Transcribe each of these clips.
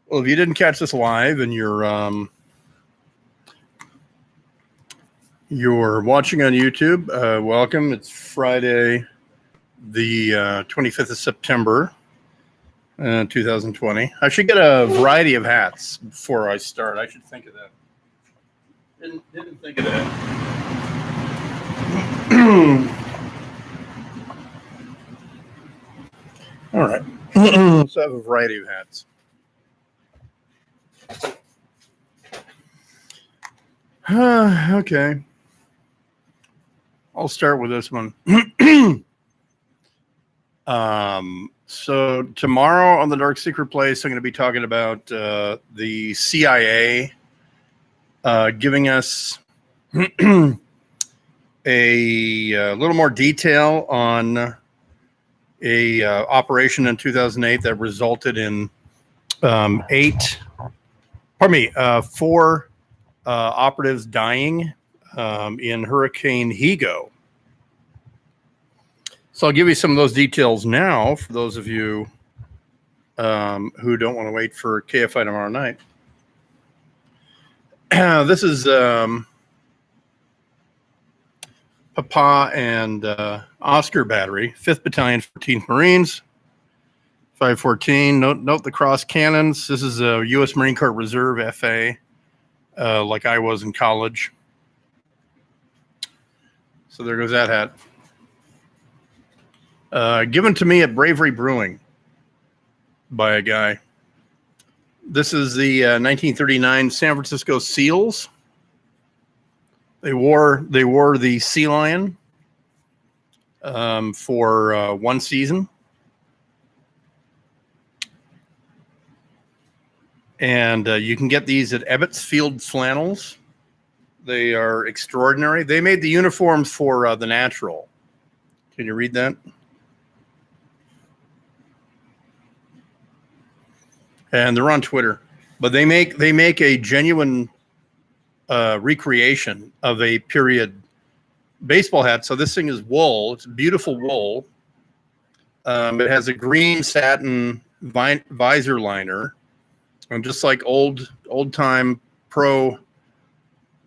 Well, if you didn't catch this live and you're watching on YouTube, welcome. It's Friday, the 25th of September, 2020. I should get a variety of hats before I start. I should think of that. Didn't think of that. All right. Let's have a variety of hats. Okay. I'll start with this one. So tomorrow on the Dark Secret Place, I'm going to be talking about the CIA giving us a little more detail on a operation in 2008 that resulted in 4 operatives dying in Hurricane Higo. So I'll give you some of those details now for those of you who don't want to wait for KFI tomorrow night. This is Papa and Oscar Battery, 5th Battalion, 14th Marines, 514. Note the cross cannons. This is a U.S. Marine Corps Reserve FA, like I was in college. So there goes that hat. Given to me at Bravery Brewing by a guy. This is the 1939 San Francisco Seals. They wore the Sea Lion for one season. And you can get these at Ebbets Field Flannels. They are extraordinary. They made the uniforms for the Natural. Can you read that? And they're on Twitter. But they make a genuine recreation of a period baseball hat. So this thing is wool. It's beautiful wool. It has a green satin visor liner. And just like old time pro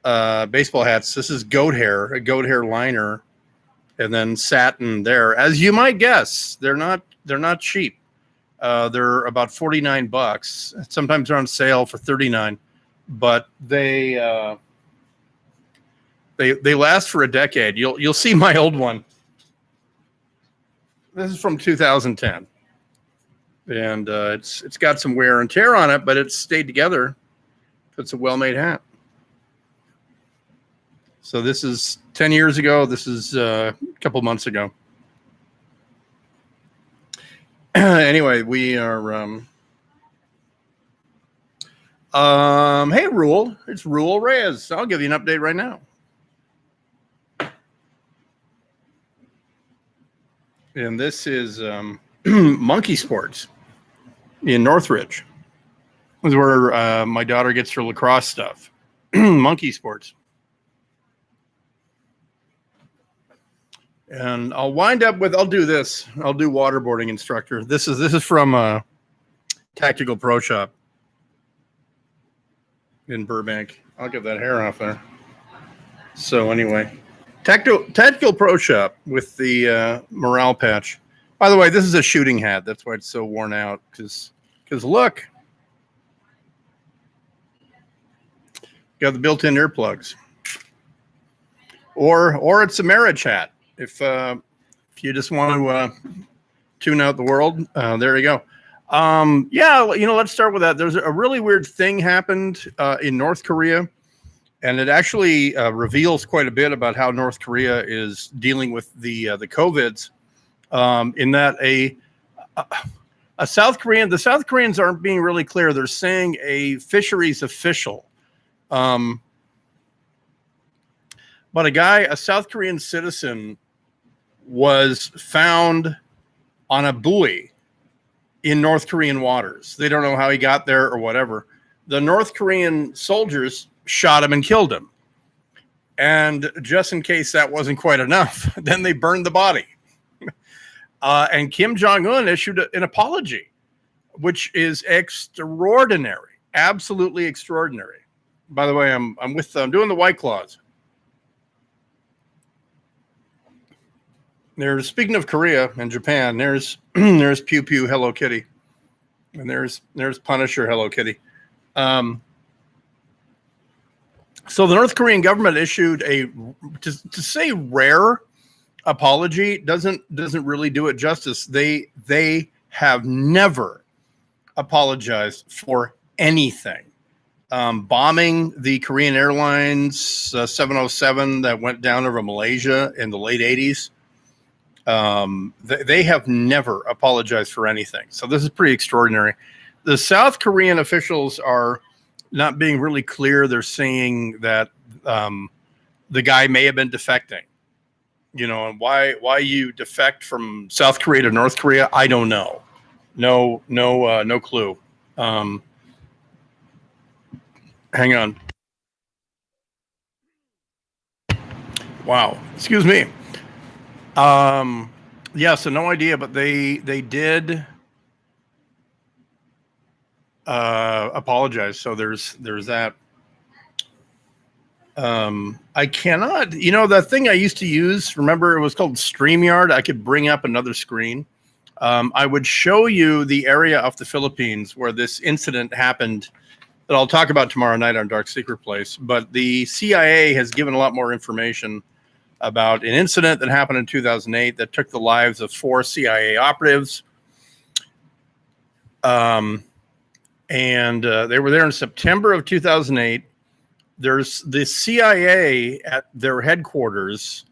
baseball hats, this is a goat hair liner, and then satin there. As you might guess, they're not cheap. They're about $49. Sometimes they're on sale for $39, but they last for a decade. You'll see my old one. This is from 2010. And it's got some wear and tear on it, but it's stayed together. It's a well-made hat. So this is 10 years ago. This is a couple months ago. Anyway, we are. Hey, Rule. It's Rule Reyes. I'll give you an update right now. And this is Monkey Sports in Northridge. This is where my daughter gets her lacrosse stuff. Monkey Sports. And I'll wind up with, I'll do this. I'll do waterboarding instructor. This is from Tactical Pro Shop in Burbank. I'll get that hair off there. So anyway, Tactical Pro Shop with the morale patch. By the way, this is a shooting hat. That's why it's so worn out. Because look, got the built-in earplugs. Or it's a marriage hat. If you just want to tune out the world, there you go. Yeah, let's start with that. There's a really weird thing happened in North Korea, and it actually reveals quite a bit about how North Korea is dealing with the COVIDs. In that a South Korean, the South Koreans aren't being really clear. They're saying a fisheries official, but a South Korean citizen was found on a buoy in North Korean waters. They don't know how he got there or whatever. The North Korean soldiers shot him and killed him. And just in case that wasn't quite enough, then they burned the body. And Kim Jong-un issued an apology which is extraordinary, absolutely extraordinary. By the way, I'm doing the White Claws. There's, speaking of Korea and Japan, there's there's Pew Pew Hello Kitty, and there's Punisher Hello Kitty. So the North Korean government issued a, to say rare apology doesn't really do it justice. They have never apologized for anything. Bombing the Korean Airlines 707 that went down over Malaysia in the late 80s. They have never apologized for anything. So this is pretty extraordinary. The South Korean officials are not being really clear. They're saying that the guy may have been defecting. You know, and why you defect from South Korea to North Korea, I don't know. No clue. Hang on. Wow. Excuse me. Yeah, so no idea, but they did apologize. So there's that. I cannot, you know, that thing I used to use, remember it was called Streamyard. I could bring up another screen. I would show you the area of the Philippines where this incident happened that I'll talk about tomorrow night on Dark Secret Place. But the CIA has given a lot more information about an incident that happened in 2008 that took the lives of 4 CIA operatives. And they were there in September of 2008. There's the CIA at their headquarters.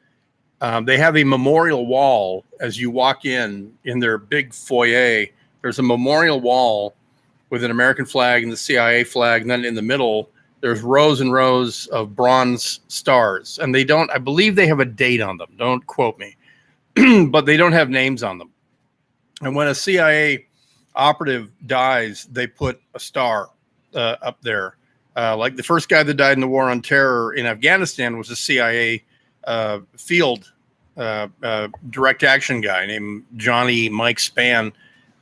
They have a memorial wall as you walk in their big foyer. There's a memorial wall with an American flag and the CIA flag. And then in the middle, there's rows and rows of bronze stars. And they don't, I believe they have a date on them. Don't quote me, but they don't have names on them. And when a CIA operative dies, they put a star up there. Like the first guy that died in the war on terror in Afghanistan was a CIA field direct action guy named Johnny Mike Spann.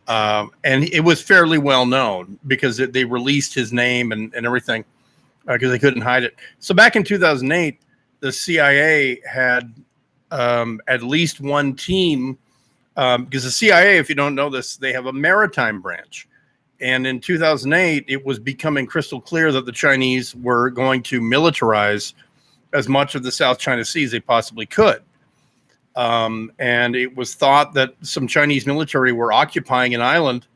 And it was fairly well known because they released his name and everything because they couldn't hide it. So back in 2008, the CIA had at least one team because the CIA, if you don't know this, they have a maritime branch. And in 2008, it was becoming crystal clear that the Chinese were going to militarize as much of the South China Sea as they possibly could. And it was thought that some Chinese military were occupying an island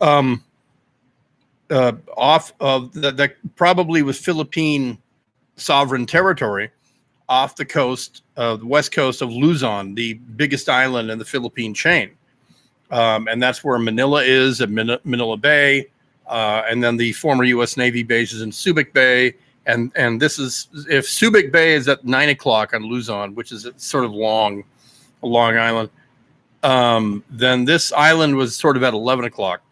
off of that probably was Philippine sovereign territory off the coast of the west coast of Luzon, the biggest island in the Philippine chain. And that's where Manila is at Manila Bay. And then the former U.S. Navy bases in Subic Bay. And this is, if Subic Bay is at 9 o'clock on Luzon, which is sort of a long island, then this island was sort of at 11 o'clock.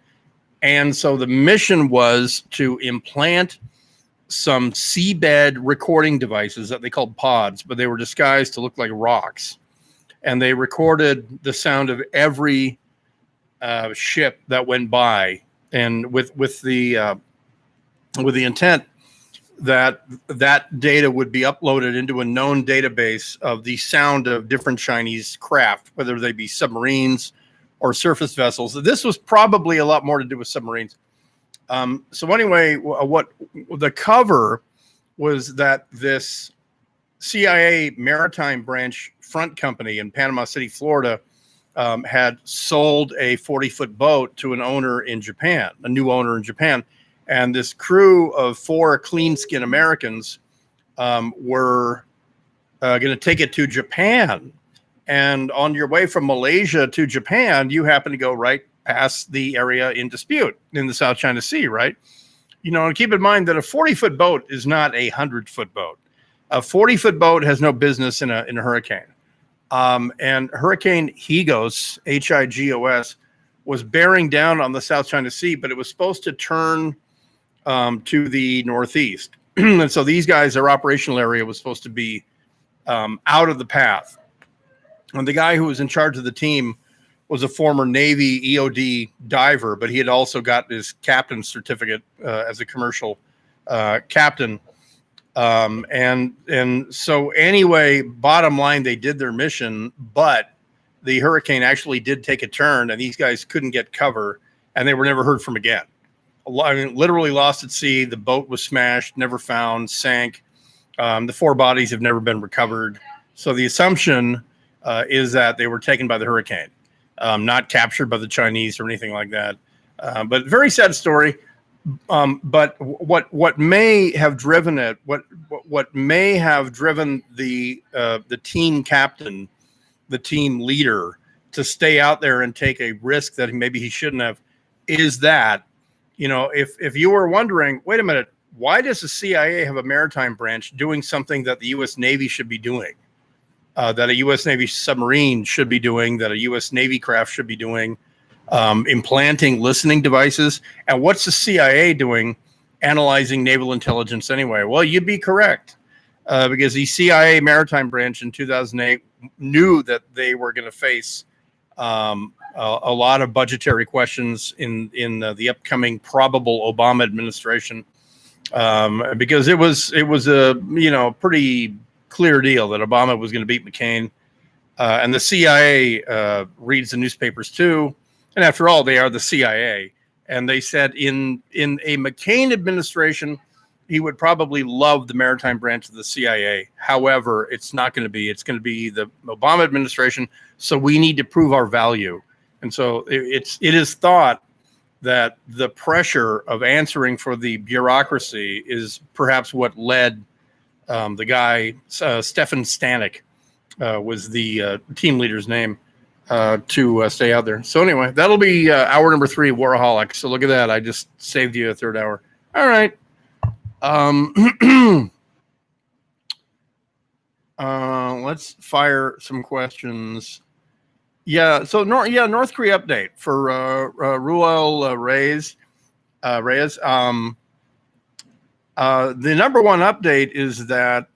And so the mission was to implant some seabed recording devices that they called pods, but they were disguised to look like rocks. And they recorded the sound of every ship that went by, and with the intent that data would be uploaded into a known database of the sound of different Chinese craft, whether they be submarines or surface vessels. This was probably a lot more to do with submarines. So anyway, what the cover was that this CIA Maritime Branch front company in Panama City, Florida, had sold a 40-foot boat to an owner in Japan, a new owner in Japan. And this crew of 4 clean skin Americans were going to take it to Japan. And on your way from Malaysia to Japan, you happen to go right past the area in dispute in the South China Sea, right? You know, and keep in mind that a 40-foot boat is not a 100-foot boat. A 40-foot boat has no business in a hurricane. And Hurricane Higos, Higos, was bearing down on the South China Sea, but it was supposed to turn to the northeast. And so these guys, their operational area was supposed to be out of the path. And the guy who was in charge of the team was a former Navy EOD diver, but he had also got his captain's certificate as a commercial captain. And so anyway, bottom line, they did their mission, but the hurricane actually did take a turn, and these guys couldn't get cover, and they were never heard from again. I mean, literally lost at sea. The boat was smashed, never found, sank. The 4 bodies have never been recovered. So the assumption is that they were taken by the hurricane, not captured by the Chinese or anything like that. But very sad story. But what may have driven it, what may have driven the team captain, the team leader, to stay out there and take a risk that maybe he shouldn't have, is that, you know, if you were wondering, wait a minute, why does the CIA have a maritime branch doing something that the U.S. Navy should be doing, that a U.S. Navy submarine should be doing, that a U.S. Navy craft should be doing, implanting listening devices? And what's the CIA doing analyzing naval intelligence anyway? Well, you'd be correct, because the CIA maritime branch in 2008 knew that they were going to face a lot of budgetary questions in the upcoming probable Obama administration, because it was a, you know, pretty clear deal that Obama was going to beat McCain, and the CIA reads the newspapers too, and after all, they are the CIA, and they said in a McCain administration, he would probably love the maritime branch of the CIA. However, it's not going to be. It's going to be the Obama administration. So we need to prove our value. And so it is thought that the pressure of answering for the bureaucracy is perhaps what led the guy, Stefan Stanek, was the team leader's name, to stay out there. So anyway, that'll be hour number 3, Waraholic. So look at that. I just saved you a third hour. All right. Let's fire some questions. Yeah. So North Korea update for Ruel Reyes. The number one update is that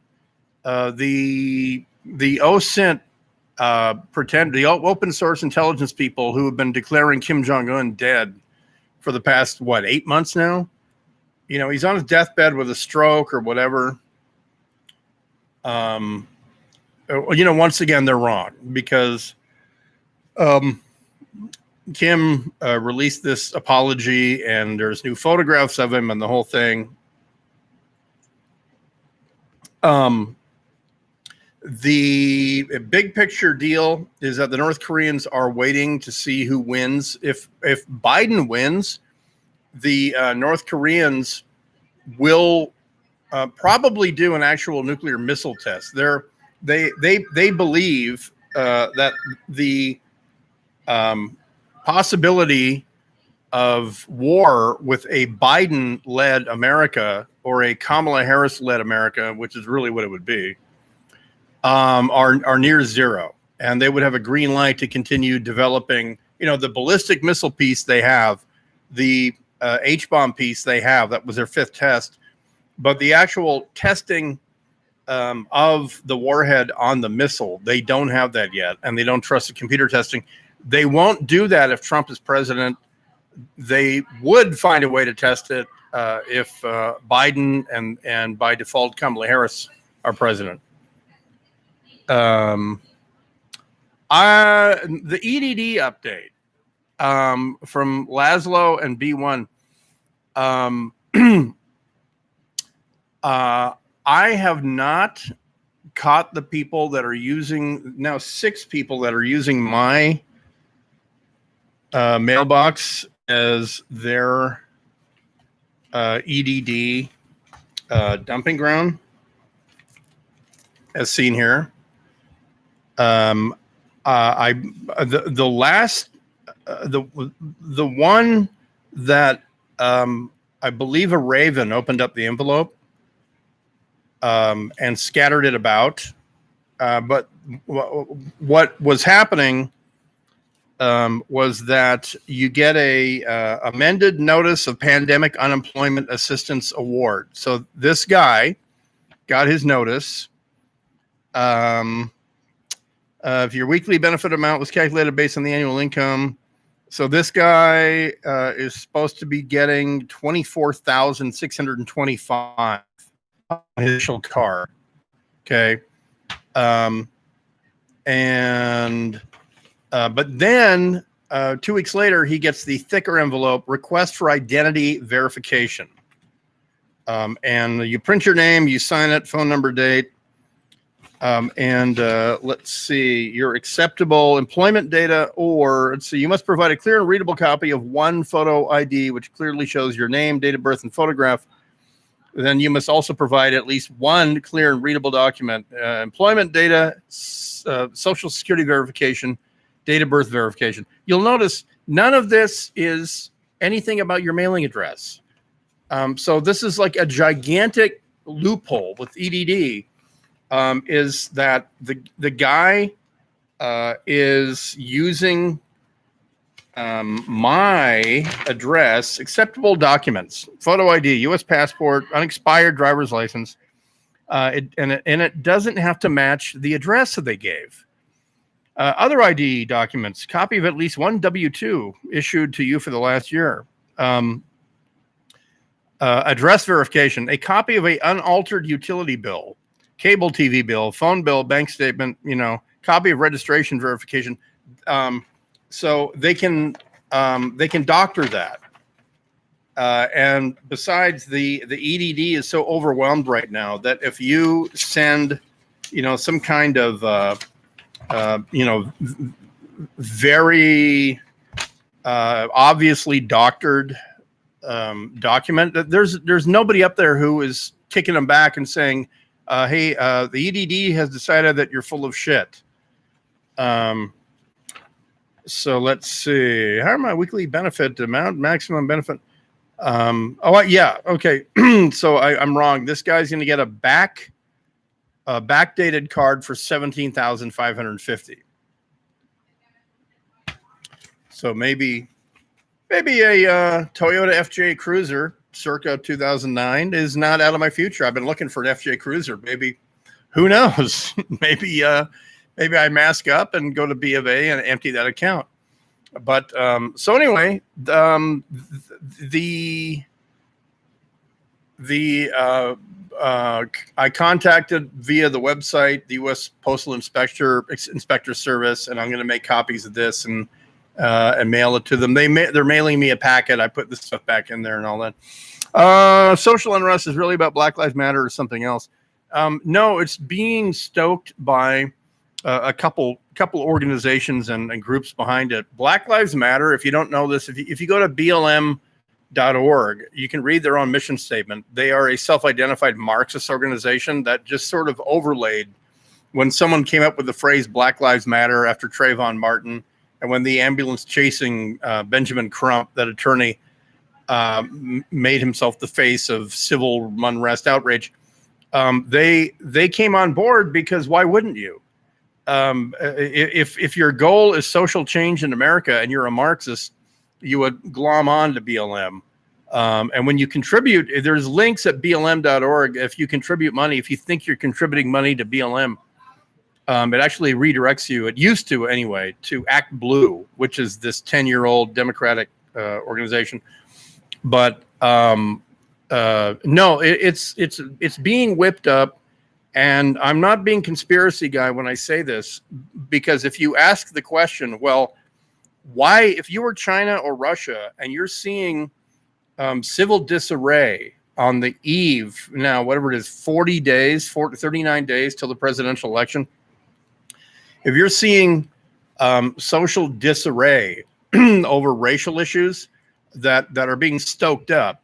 the OSINT the open source intelligence people who have been declaring Kim Jong-un dead for the past 8 months now. You know, he's on his deathbed with a stroke or whatever. You know, once again, they're wrong, because Kim released this apology, and there's new photographs of him and the whole thing. The big picture deal is that the North Koreans are waiting to see who wins. If Biden wins, the North Koreans will probably do an actual nuclear missile test. They believe that the possibility of war with a Biden-led America or a Kamala Harris-led America, which is really what it would be, are near zero, and they would have a green light to continue developing. You know, the ballistic missile piece they have, the H-bomb piece they have, that was their 5th test, but the actual testing of the warhead on the missile, they don't have that yet, and they don't trust the computer testing. They won't do that if Trump is president. They would find a way to test it if Biden and by default Kamala Harris are president. The EDD update from Laszlo and B1. I have not caught the people that are using, now 6 people that are using my mailbox as their EDD dumping ground, as seen here. The one that I believe a raven opened up the envelope and scattered it about. But what was happening was that you get a amended notice of pandemic unemployment assistance award. So this guy got his notice. If your weekly benefit amount was calculated based on the annual income, so this guy is supposed to be getting 24,625 on his initial card. Okay. But then 2 weeks later, he gets the thicker envelope, request for identity verification. And you print your name, you sign it, phone number, date. Let's see, your acceptable employment data, or let's see, you must provide a clear and readable copy of one photo ID, which clearly shows your name, date of birth, and photograph. Then you must also provide at least one clear and readable document, employment data, social security verification, date of birth verification. You'll notice none of this is anything about your mailing address. So this is like a gigantic loophole with EDD. Is that the guy is using my address, acceptable documents, photo ID, U.S. passport, unexpired driver's license, and it doesn't have to match the address that they gave. Other ID documents, copy of at least one W-2 issued to you for the last year. Address verification, a copy of a unaltered utility bill, cable TV bill, phone bill, bank statement, copy of registration verification. So they can doctor that. And besides, the EDD is so overwhelmed right now that if you send, some kind of, very obviously doctored document, there's nobody up there who is kicking them back and saying, hey, the EDD has decided that you're full of shit. So let's see. How are my weekly benefit amount, maximum benefit? Yeah. Okay. So I'm wrong. This guy's going to get a backdated card for $17,550. So maybe a Toyota FJ Cruiser circa 2009 is not out of my future. I've been looking for an FJ Cruiser. Maybe, who knows? maybe I mask up and go to B of A and empty that account. But so anyway, I contacted via the website the U.S. Postal Inspector Service, and I'm going to make copies of this and mail it to them. They're mailing me a packet. I put this stuff back in there and all that. Social unrest is really about Black Lives Matter or something else. No, it's being stoked by a couple organizations and groups behind it. Black Lives Matter, if you don't know this, if you go to BLM.org, you can read their own mission statement. They are a self-identified Marxist organization that just sort of overlaid when someone came up with the phrase Black Lives Matter after Trayvon Martin, and when the ambulance chasing Benjamin Crump, that attorney, made himself the face of civil unrest outrage, they came on board because why wouldn't you? If your goal is social change in America and you're a Marxist, you would glom on to BLM. And when you contribute, there's links at BLM.org. If you contribute money, if you think you're contributing money to BLM, it actually redirects you. It used to anyway, to Act Blue, which is this 10-year-old Democratic organization. But no, it's being whipped up. And I'm not being conspiracy guy when I say this, because if you ask the question, well, why, if you were China or Russia and you're seeing civil disarray on the eve, now, whatever it is, 39 days till the presidential election, if you're seeing social disarray over racial issues that are being stoked up,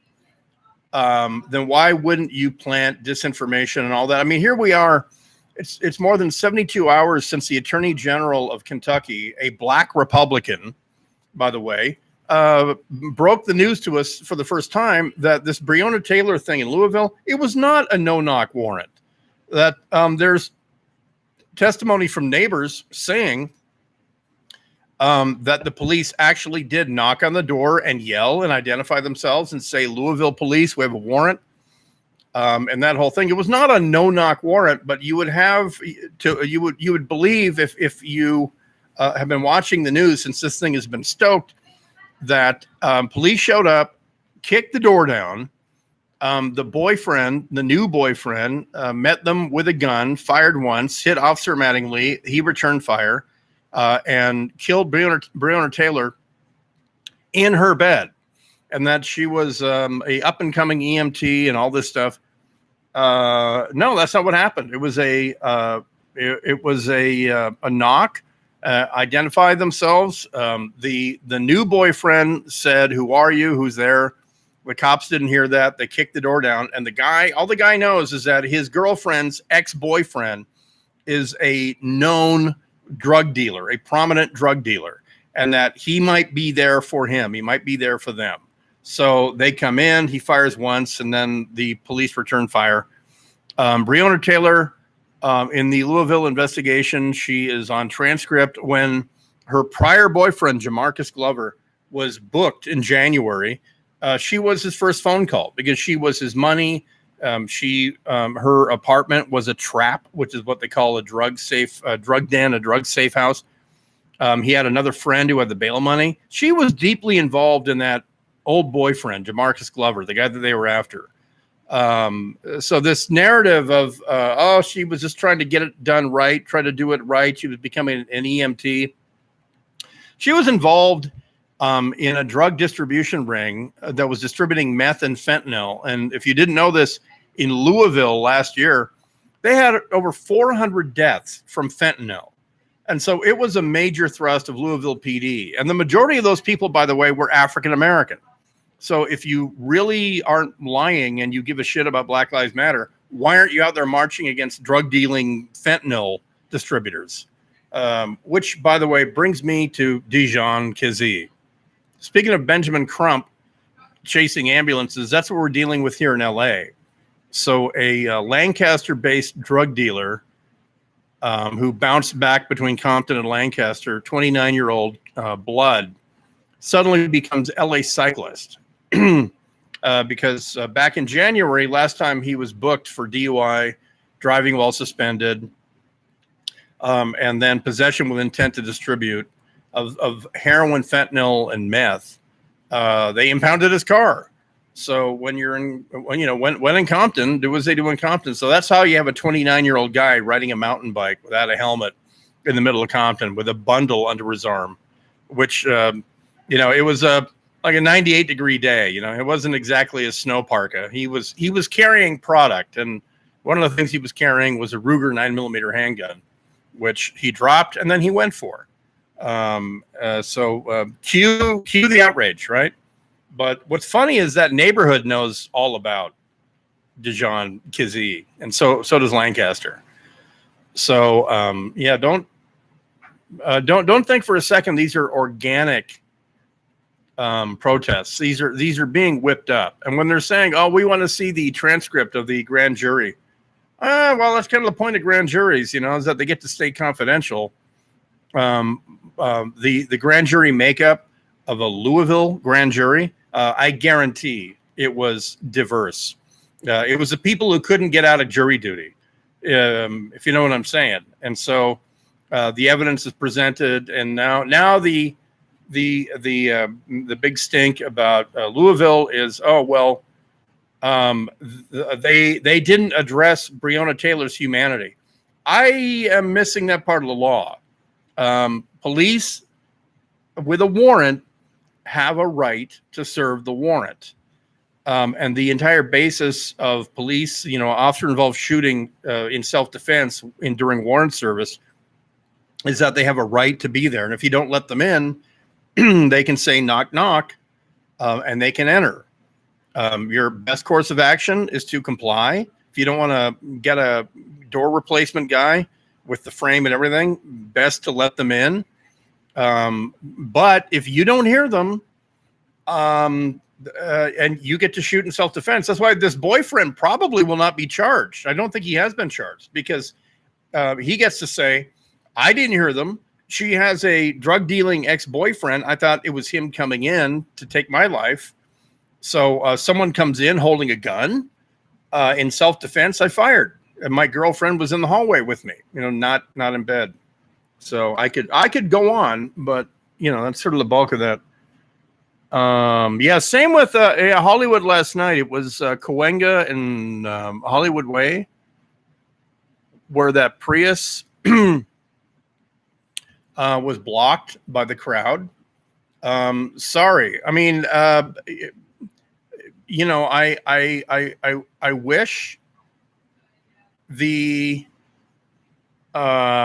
then why wouldn't you plant disinformation and all that? I mean, here we are. It's more than 72 hours since the Attorney General of Kentucky, a black Republican, by the way, broke the news to us for the first time that this Breonna Taylor thing in Louisville, it was not a no-knock warrant. That there's testimony from neighbors saying that the police actually did knock on the door and yell and identify themselves and say, Louisville police, we have a warrant. And that whole thing. It was not a no-knock warrant, but you would have to you would believe if you have been watching the news since this thing has been stoked that police showed up, kicked the door down. The new boyfriend, met them with a gun, fired once, hit Officer Mattingly. He returned fire and killed Breonna Taylor in her bed. And that she was a up-and-coming EMT and all this stuff. No, that's not what happened. It was a knock. Identified themselves. The new boyfriend said, "Who are you? Who's there?" The cops didn't hear that. They kicked the door down, and all the guy knows is that his girlfriend's ex-boyfriend is a known drug dealer, a prominent drug dealer, and that he might be there for him. He might be there for them. So they come in, he fires once, and then the police return fire. Breonna Taylor, in the Louisville investigation, she is on transcript when her prior boyfriend, Jamarcus Glover, was booked in January. She was his first phone call because she was his money. Her apartment was a trap, which is what they call a drug den, a drug safe house. He had another friend who had the bail money. She was deeply involved in that old boyfriend, Jamarcus Glover, the guy that they were after. So this narrative of, she was just trying to get it done right, try to do it right. She was becoming an EMT. She was involved in a drug distribution ring that was distributing meth and fentanyl. And if you didn't know this, in Louisville last year, they had over 400 deaths from fentanyl. And so it was a major thrust of Louisville PD. And the majority of those people, by the way, were African-American. So if you really aren't lying and you give a shit about Black Lives Matter, why aren't you out there marching against drug dealing fentanyl distributors? Which, by the way, brings me to Dijon Kizzee. Speaking of Benjamin Crump chasing ambulances, that's what we're dealing with here in LA. So a Lancaster-based drug dealer who bounced back between Compton and Lancaster, 29-year-old Blood, suddenly becomes LA cyclist. Because back in January, last time he was booked for DUI, driving while suspended, and then possession with intent to distribute of heroin, fentanyl, and meth. They impounded his car. So when in Compton, do as they do in Compton. So that's how you have a 29-year-old guy riding a mountain bike without a helmet in the middle of Compton with a bundle under his arm, which, it was like a 98-degree day. It wasn't exactly a snow parka. He was carrying product. And one of the things he was carrying was a Ruger 9mm handgun, which he dropped and then he went for. Cue the outrage, right? But what's funny is that neighborhood knows all about Dijon Kizzee, and so does Lancaster. So don't think for a second these are organic protests. These are being whipped up. And when they're saying, "Oh, we want to see the transcript of the grand jury," well, that's kind of the point of grand juries, is that they get to stay confidential. The grand jury makeup of a Louisville grand jury, I guarantee it was diverse. It was the people who couldn't get out of jury duty, if you know what I'm saying. And so the evidence is presented, and now the big stink about Louisville is, they didn't address Breonna Taylor's humanity. I am missing that part of the law. Police with a warrant have a right to serve the warrant. And the entire basis of police, officer-involved shooting in self-defense during warrant service is that they have a right to be there. And if you don't let them in, they can say knock, knock, and they can enter. Your best course of action is to comply. If you don't want to get a door replacement guy with the frame and everything, best to let them in. But if you don't hear them, and you get to shoot in self-defense, that's why this boyfriend probably will not be charged. I don't think he has been charged because he gets to say, I didn't hear them. She has a drug dealing ex-boyfriend. I thought it was him coming in to take my life. So someone comes in holding a gun. in self-defense, I fired. And my girlfriend was in the hallway with me, not in bed. So I could go on, but that's sort of the bulk of that. Yeah, same with Hollywood last night. It was Cahuenga and Hollywood Way, where that Prius was blocked by the crowd. Sorry. I mean, I wish the that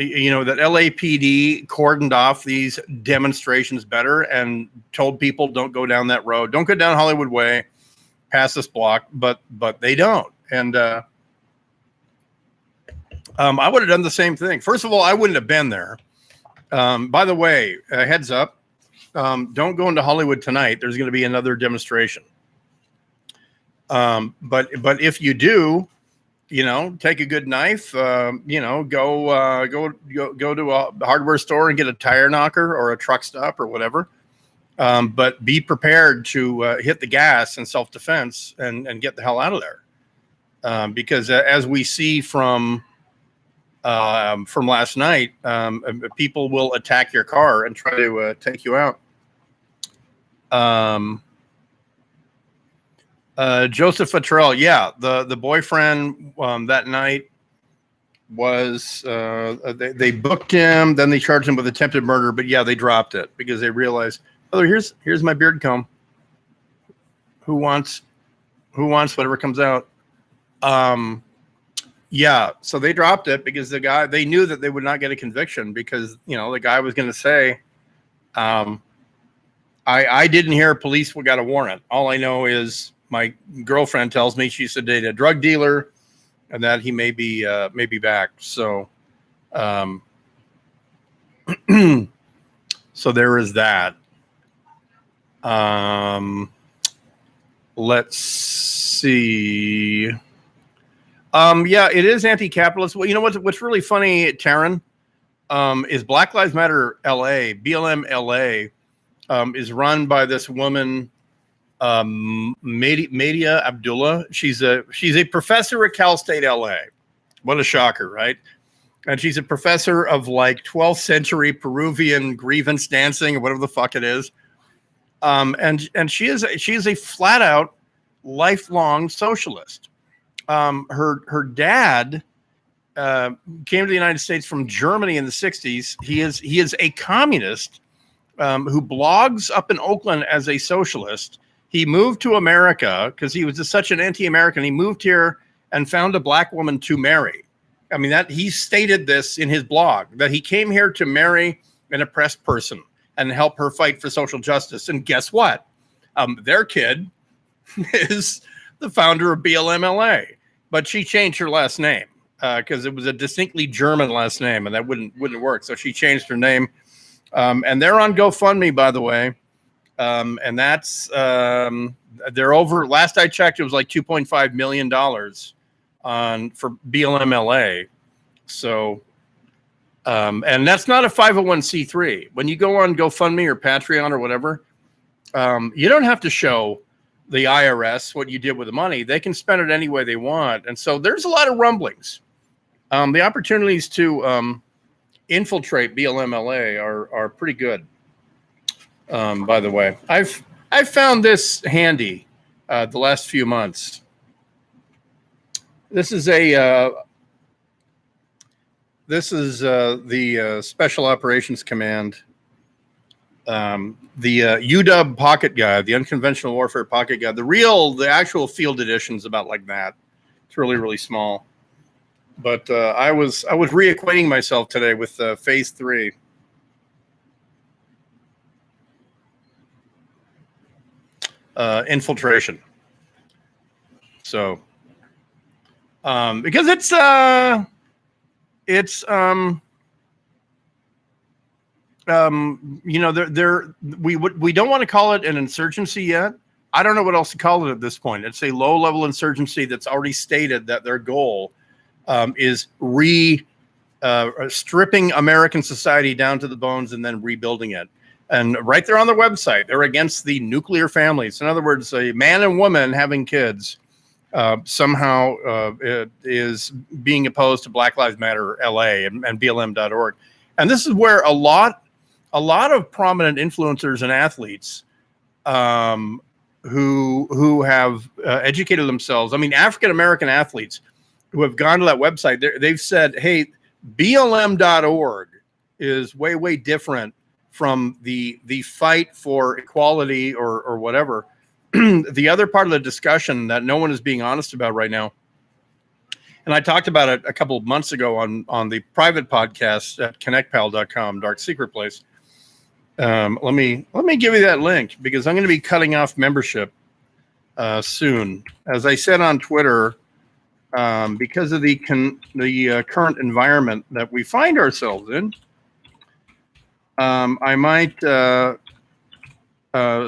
LAPD cordoned off these demonstrations better and told people don't go down that road, don't go down Hollywood Way, past this block, but they don't. And I would have done the same thing. First of all, I wouldn't have been there. By the way, heads up, don't go into Hollywood tonight. There's going to be another demonstration. But if you do, take a good knife, go to a hardware store and get a tire knocker or a truck stop or whatever. But be prepared to hit the gas in self-defense and get the hell out of there. Because as we see from last night, people will attack your car and try to take you out. Joseph Futrell, yeah, the boyfriend that night was they booked him, then they charged him with attempted murder, but yeah, they dropped it because they realized, oh, here's my beard comb. Who wants whatever comes out? Yeah, so they dropped it because they knew that they would not get a conviction because the guy was going to say, I didn't hear police got a warrant. All I know is my girlfriend tells me she said date a drug dealer and that he may be back. So, so there is that. Let's see. Yeah, it is anti-capitalist. Well, what's really funny, Taryn, is Black Lives Matter LA, BLMLA, is run by this woman, Madia Abdullah. She's a professor at Cal State LA. What a shocker, right? And she's a professor of like 12th century Peruvian grievance dancing or whatever the fuck it is. And she is a flat out lifelong socialist. Her dad came to the United States from Germany in the 60s. He is a communist who blogs up in Oakland as a socialist. He moved to America because he was just such an anti-American. He moved here and found a black woman to marry. I mean, that he stated this in his blog, that he came here to marry an oppressed person and help her fight for social justice. And guess what? Their kid is the founder of BLMLA, but she changed her last name because it was a distinctly German last name, and that wouldn't work. So she changed her name, and they're on GoFundMe, by the way. And that's they're over. Last I checked, it was like $2.5 million for BLMLA. So, and that's not a 501c3. When you go on GoFundMe or Patreon or whatever, you don't have to show the IRS what you did with the money. They can spend it any way they want. And so there's a lot of rumblings. The opportunities to infiltrate BLMLA are pretty good. By the way, I've found this handy the last few months. This is the Special Operations Command, the UW Pocket Guide, the Unconventional Warfare Pocket Guide. The actual field edition is about like that. It's really, really small. But I was reacquainting myself today with Phase 3. Infiltration. So, because it's we don't want to call it an insurgency yet. I don't know what else to call it at this point. It's a low-level insurgency that's already stated that their goal is stripping American society down to the bones and then rebuilding it. And right there on their website, they're against the nuclear families. In other words, a man and woman having kids somehow it is being opposed to Black Lives Matter LA and BLM.org. And this is where a lot of prominent influencers and athletes who have educated themselves. I mean, African American athletes who have gone to that website, they've said, hey, BLM.org is way different from the fight for equality or whatever. The other part of the discussion that no one is being honest about right now, and I talked about it a couple of months ago on the private podcast at connectpal.com, DarkSecretPlace. Let me give you that link because I'm going to be cutting off membership soon. As I said on Twitter, because of the current environment that we find ourselves in, I might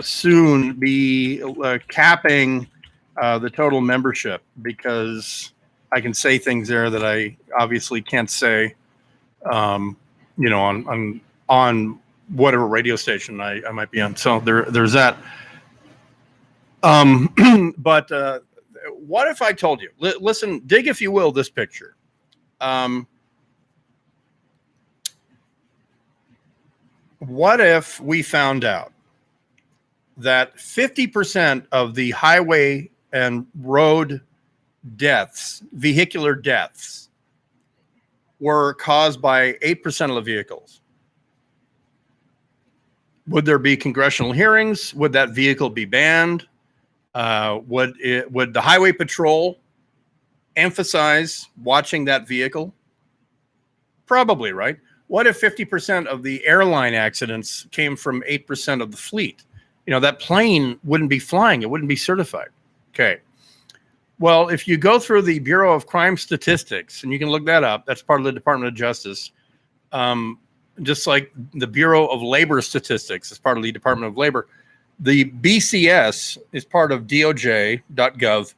soon be capping the total membership because I can say things there that I obviously can't say, on whatever radio station I might be on. So there's that. But what if I told you? Listen, dig if you will this picture. What if we found out that 50% of the highway and road deaths, vehicular deaths, were caused by 8% of the vehicles? Would there be congressional hearings? Would that vehicle be banned? Would the highway patrol emphasize watching that vehicle? Probably, right? What if 50% of the airline accidents came from 8% of the fleet? That plane wouldn't be flying. It wouldn't be certified. Okay. Well, if you go through the Bureau of Crime Statistics, and you can look that up, that's part of the Department of Justice. Just like the Bureau of Labor Statistics is part of the Department of Labor. The BCS is part of DOJ.gov.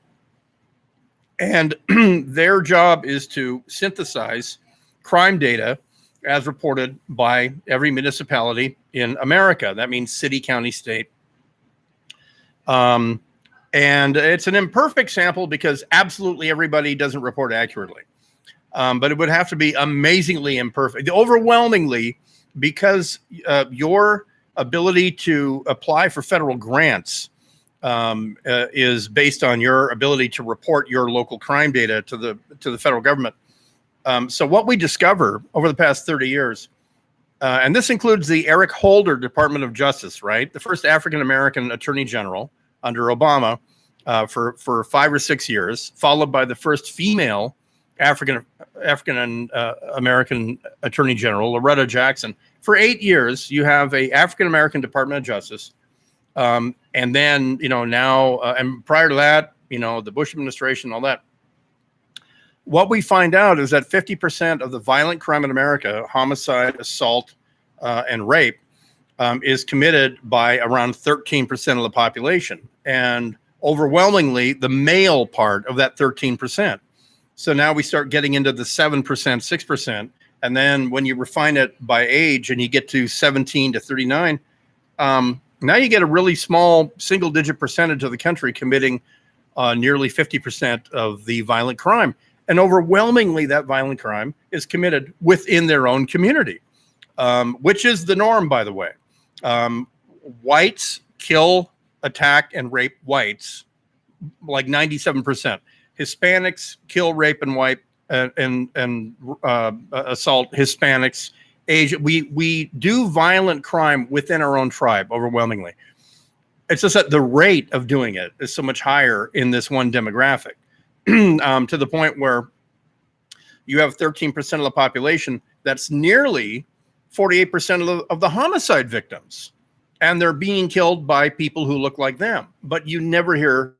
And their job is to synthesize crime data as reported by every municipality in America. That means city, county, state. And it's an imperfect sample because absolutely everybody doesn't report accurately. But it would have to be amazingly imperfect. Overwhelmingly, because your ability to apply for federal grants is based on your ability to report your local crime data to the federal government. So what we discover over the past 30 years, and this includes the Eric Holder Department of Justice, right? The first African-American attorney general under Obama for 5 or 6 years, followed by the first female African American attorney general, Loretta Jackson. For 8 years, you have a African American Department of Justice. And then, now, and prior to that, the Bush administration, all that. What we find out is that 50% of the violent crime in America, homicide, assault, and rape, is committed by around 13% of the population. And overwhelmingly, the male part of that 13%. So now we start getting into the 7%, 6%. And then when you refine it by age and you get to 17 to 39, now you get a really small single-digit percentage of the country committing nearly 50% of the violent crime. And overwhelmingly, that violent crime is committed within their own community, which is the norm, by the way. Whites kill, attack, and rape whites like 97%. Hispanics kill, rape, and assault Hispanics. Asia. We do violent crime within our own tribe overwhelmingly. It's just that the rate of doing it is so much higher in this one demographic. To the point where you have 13% of the population that's nearly 48% of the homicide victims, and they're being killed by people who look like them. But you never hear